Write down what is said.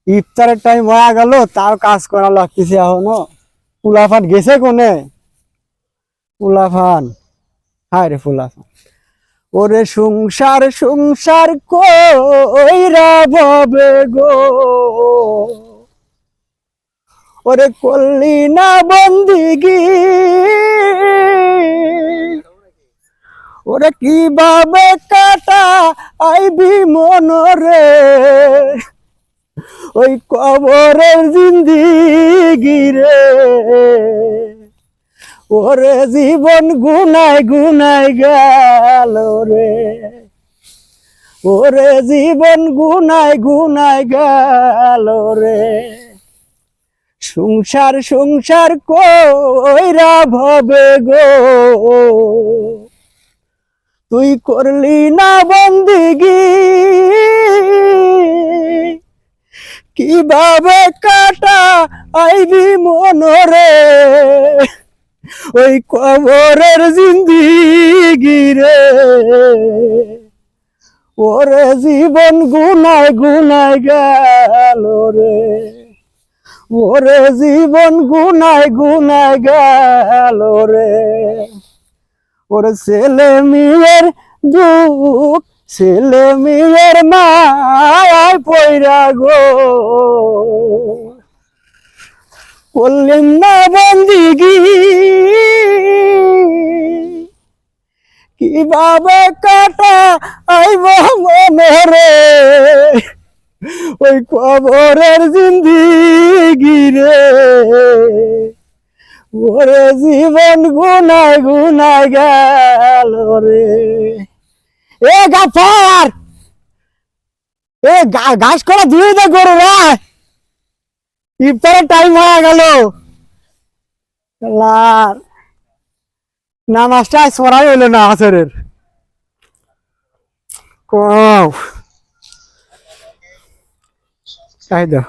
ইফতারের টাইম হয়ে গেল, তাও কাজ করা লাগতেছে এখনো। ফুলাফান গেছে কোনে? ফুলাফান, হায় রে ফুলাফান। ওরে সংসার সংসার কইরা ভবে গো, ওরে করলি না বন্দিগি, ওরে কিভাবে কাটা আইবি মনরে, ওই কবরের জিন্দিগি রে। ওরে জীবন গুনায় গুনায় গেল রে, ওরে জীবন গুনায় গুনায় গেল রে। সংসার সংসার কইরা ভবে গো, তুই করলি না বন্দিগি, কিভাবে কাটা আইবি মনরে, ওই কবরের জিন্দিগি রে। ওরে জীবন গুনায় গুনায় গেল রে, ওরে জীবন গুনায় গুনায় গেল রে। ওরে ছেলে মেয়ের দুঃখ, ছেলে মেয়ের মায় পয়রা গো, করলেন না বন্দিগি, কিভাবে কাটা আইব মনরে, ওই কবরের জিন্দিগি রে। ওরে জীবন গুনায় গুনায় গেল রে। এ গাফার, এ ঘাস করা ধুয়ে দে গরু রে, ইফতারের টাইম হয়ে গেল। নামাজটা সরাই হইলো না আসরের। কও তাই দাও।